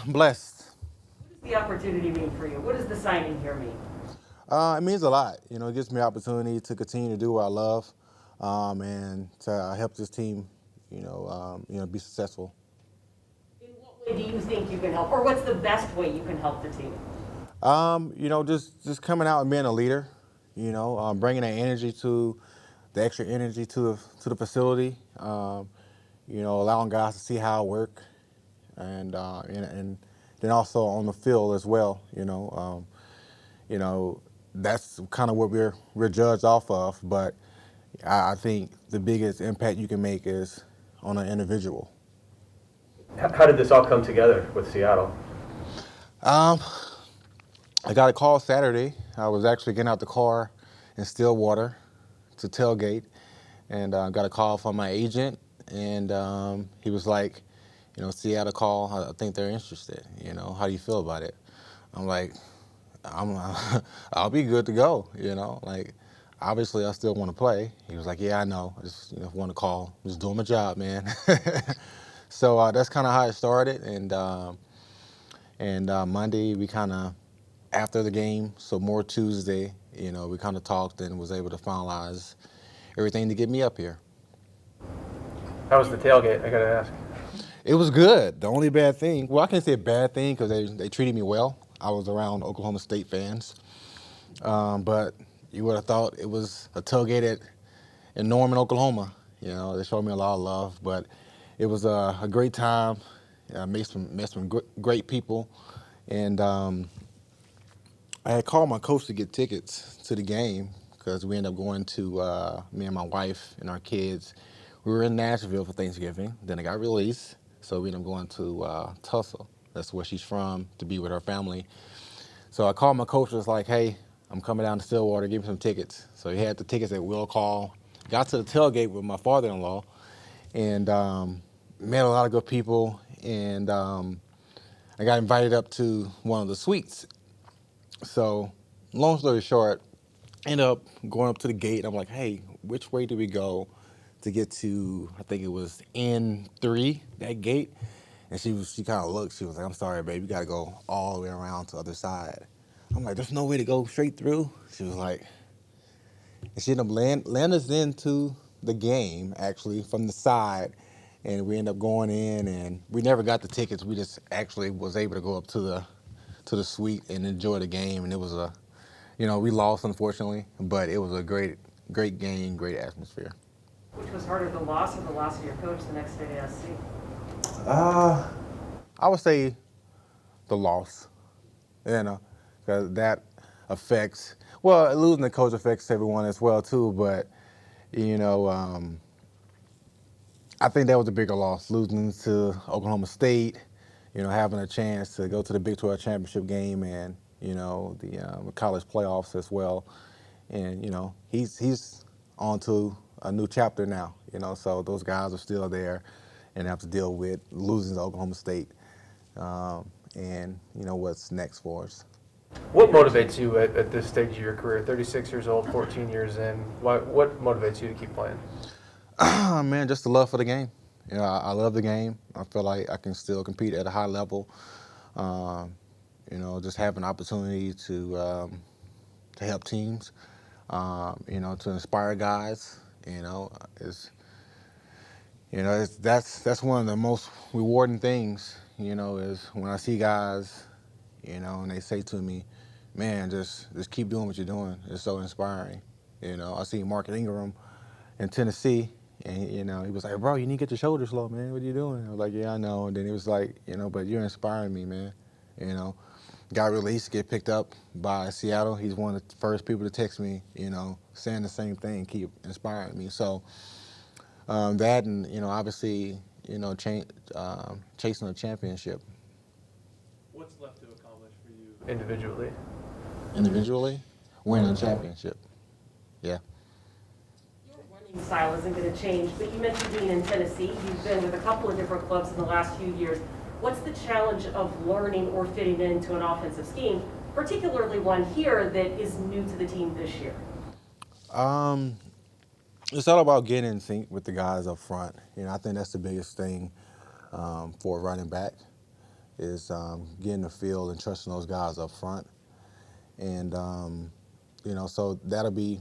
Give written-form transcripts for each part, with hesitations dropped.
Blessed. What does the opportunity mean for you? What does the signing here mean? It means a lot. It gives me opportunity to continue to do what I love, and to help this team, be successful. In what way do you think you can help, or what's the best way you can help the team? Just coming out and being a leader. Bringing that energy to the extra energy to the facility. Allowing guys to see how I work, and then also on the field as well. That's kind of what we're judged off of. But I think the biggest impact you can make is on an individual. How did this all come together with Seattle? Um, I got a call Saturday. I was actually getting out the car in Stillwater to tailgate, and got a call from my agent, and he was like, Seattle call. I think they're interested. How do you feel about it? I'm like, I'll be good to go. Obviously I still want to play. He was like, yeah, I know. I just want to call. Just doing my job, man. So that's kind of how it started, and Monday we kind of after the game, so more Tuesday, we kind of talked and was able to finalize everything to get me up here. How was the tailgate? I gotta ask. It was good. The only bad thing, well, I can't say a bad thing because they treated me well. I was around Oklahoma State fans, but you would have thought it was a tailgate in Norman, Oklahoma. They showed me a lot of love, but it was a great time. I met some great people, and I had called my coach to get tickets to the game because we ended up going to, me and my wife and our kids. We were in Nashville for Thanksgiving. Then I got released, so we ended up going to Tulsa. That's where she's from, to be with her family. So I called my coach, was like, hey, I'm coming down to Stillwater, give me some tickets. So he had the tickets at will call. Got to the tailgate with my father-in-law, and met a lot of good people, and I got invited up to one of the suites. So long story short, ended up going up to the gate. I'm like, hey, which way do we go to get to, I think it was N3, that gate? And she kind of looked, she was like, I'm sorry, babe, you got to go all the way around to the other side. I'm like, there's no way to go straight through? She was like, and she ended up land us into the game, actually, from the side. And we ended up going in, and we never got the tickets. We just actually was able to go up to the suite and enjoy the game. And it was we lost, unfortunately, but it was a great game, great atmosphere. Which was harder, the loss or the loss of your coach the next day to SC? I would say the loss, because that affects, well, losing the coach affects everyone as well, too, but, I think that was a bigger loss, losing to Oklahoma State, having a chance to go to the Big 12 championship game and, the college playoffs as well. And, he's on to a new chapter now, so those guys are still there and have to deal with losing to Oklahoma State, and, what's next for us. What motivates you at this stage of your career? 36 years old, 14 years in. What motivates you to keep playing? Man, just the love for the game. I love the game. I feel like I can still compete at a high level. Just have an opportunity to help teams, to inspire guys. That's one of the most rewarding things. Is when I see guys, and they say to me, "Man, just keep doing what you're doing. It's so inspiring." I see Mark Ingram in Tennessee. And, he was like, bro, you need to get your shoulders low, man. What are you doing? I was like, yeah, I know. And then he was like, but you're inspiring me, man. Got released, get picked up by Seattle. He's one of the first people to text me, saying the same thing, keep inspiring me. So that and, obviously, chasing a championship. What's left to accomplish for you individually? Individually? Winning a championship. Yeah. Style isn't going to change, but you mentioned being in Tennessee. You've been with a couple of different clubs in the last few years. What's the challenge of learning or fitting into an offensive scheme, particularly one here that is new to the team this year? It's all about getting in sync with the guys up front. I think that's the biggest thing for a running back. is getting the feel and trusting those guys up front. And, so that'll be,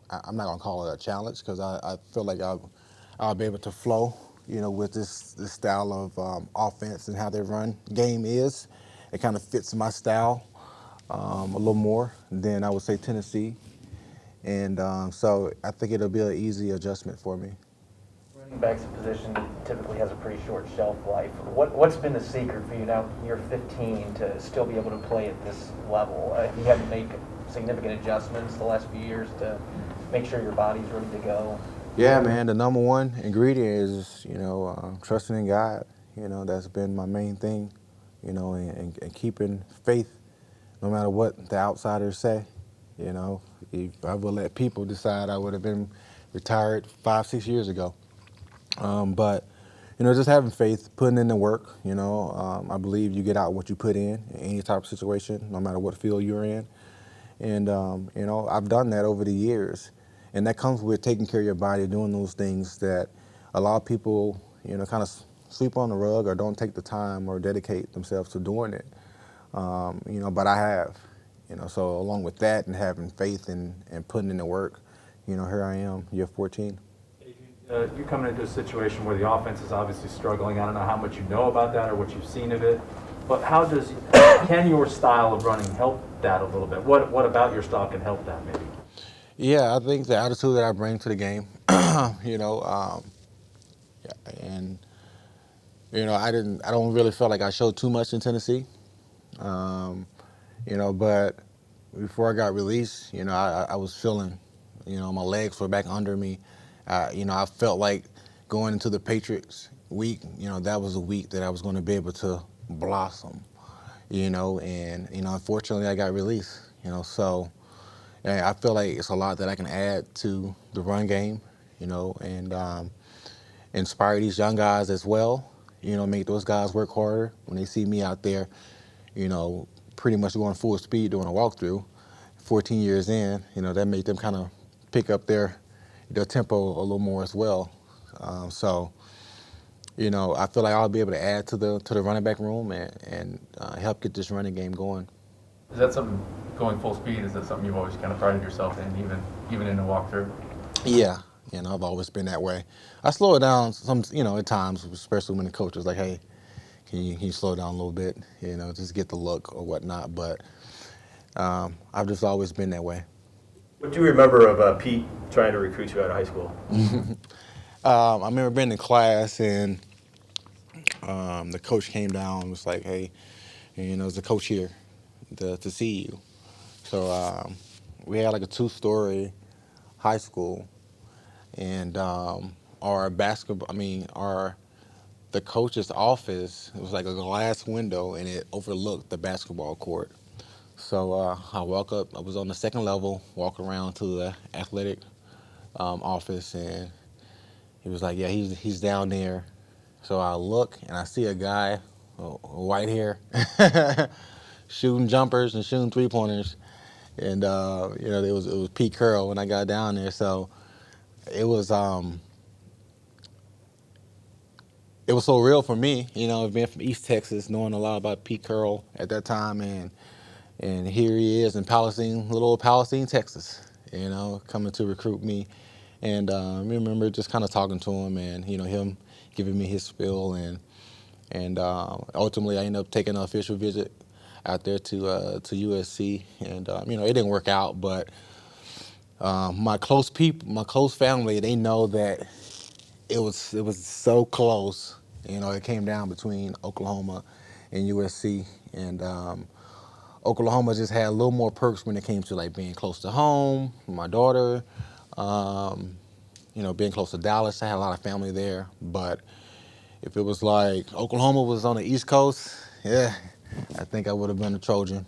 I'm not going to call it a challenge because I feel like I'll be able to flow, with this style of offense and how their run game is. It kind of fits my style a little more than I would say Tennessee. And so I think it'll be an easy adjustment for me. Running back's a position that typically has a pretty short shelf life. What's been the secret for you now, you're 15, to still be able to play at this level? Have you had to make significant adjustments the last few years to make sure your body's ready to go? Yeah, man, the number one ingredient is, trusting in God. That's been my main thing, and keeping faith no matter what the outsiders say. If I would let people decide, I would have been retired 5-6 years ago. But, just having faith, putting in the work, I believe you get out what you put in any type of situation, no matter what field you're in. And, I've done that over the years. And that comes with taking care of your body, doing those things that a lot of people, kind of sweep on the rug or don't take the time or dedicate themselves to doing it. But I have, so along with that and having faith and putting in the work, here I am, year 14. You're coming into a situation where the offense is obviously struggling. I don't know how much you know about that or what you've seen of it, but can your style of running help that a little bit? What about your style can help that maybe? Yeah, I think the attitude that I bring to the game, and I don't really feel like I showed too much in Tennessee, but before I got released, I was feeling, my legs were back under me. I felt like going into the Patriots week, that was a week that I was going to be able to blossom, and unfortunately I got released, so. Yeah, I feel like it's a lot that I can add to the run game, and inspire these young guys as well, make those guys work harder when they see me out there, pretty much going full speed doing a walkthrough, 14 years in, that made them kind of pick up their tempo a little more as well. So, I feel like I'll be able to add to the running back room and help get this running game going. Is that something, going full speed, is that something you've always kind of prided yourself in, even in a walkthrough? Yeah, I've always been that way. I slow it down some, at times, especially when the coach is like, hey, can you slow it down a little bit, just get the look or whatnot. But I've just always been that way. What do you remember of Pete trying to recruit you out of high school? I remember being in class and the coach came down and was like, hey, there's a coach here to see you. So we had like a 2-story high school, and the coach's office, it was like a glass window and it overlooked the basketball court. So I walk up, I was on the second level, walk around to the athletic office, and he was like, yeah, he's down there. So I look and I see a guy, white hair, shooting jumpers and shooting 3-pointers. And it was Pete Carroll when I got down there. So it was so real for me, being from East Texas, knowing a lot about Pete Carroll at that time, and here he is in little old Palestine, Texas, coming to recruit me. And I remember just kind of talking to him, and him giving me his spiel, and ultimately I ended up taking an official visit out there to USC, and it didn't work out, but my close family, they know that it was so close. It came down between Oklahoma and USC, and Oklahoma just had a little more perks when it came to like being close to home, my daughter, being close to Dallas. I had a lot of family there, but if it was like Oklahoma was on the East Coast, yeah, I think I would have been a Trojan.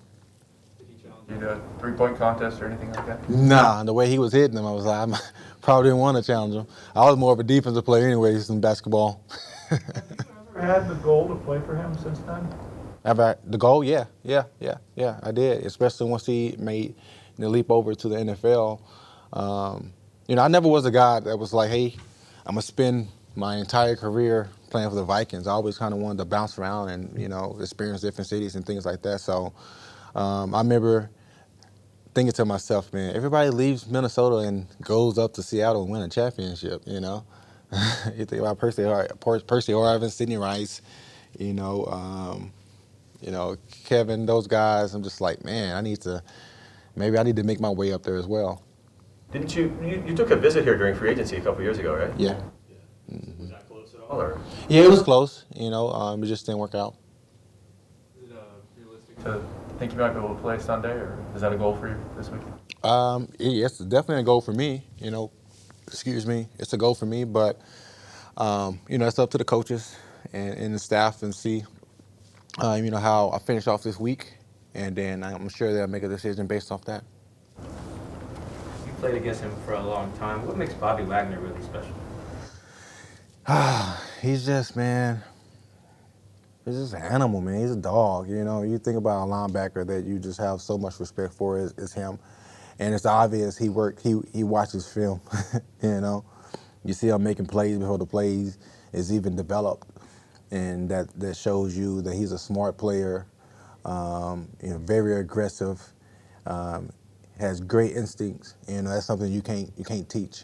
Did he challenge you to a 3-point contest or anything like that? Nah, the way he was hitting them, I was like, I probably didn't want to challenge him. I was more of a defensive player anyways than basketball. Have you ever had the goal to play for him since then? The goal? Yeah, I did, especially once he made the leap over to the NFL. I never was a guy that was like, hey, I'm going to spend my entire career playing for the Vikings, I always kind of wanted to bounce around and, you know, experience different cities and things like that. So I remember thinking to myself, man, everybody leaves Minnesota and goes up to Seattle and win a championship, you know. You think about Percy Harvin, Sidney Rice, you know, Kevin, those guys. I'm just like, man, maybe I need to make my way up there as well. Didn't you took a visit here during free agency a couple years ago, right? Yeah. Was that close at all? Or? Yeah, it was close, you know, it just didn't work out. Is it realistic to think you might be able to play Sunday, or is that a goal for you this week? It's definitely a goal for me, you know. Excuse me, it's a goal for me, but you know, it's up to the coaches and the staff and see, you know, how I finish off this week, and then I'm sure they'll make a decision based off that. You played against him for a long time. What makes Bobby Wagner really special? He's just, man, he's just an animal, man. He's a dog, you know. You think about a linebacker that you just have so much respect for is him. And it's obvious he watches film, you know. You see him making plays before the plays is even developed. And that shows you that he's a smart player, you know, very aggressive, has great instincts. You know, that's something you can't teach.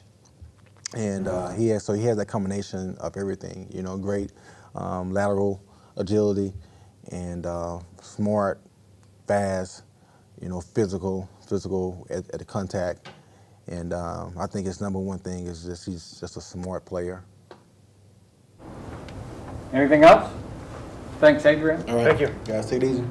And he has that combination of everything. You know, great lateral agility and smart, fast. You know, physical at the contact. And I think his number one thing is just he's just a smart player. Anything else? Thanks, Adrian. All right. Thank you. Guys, take it easy.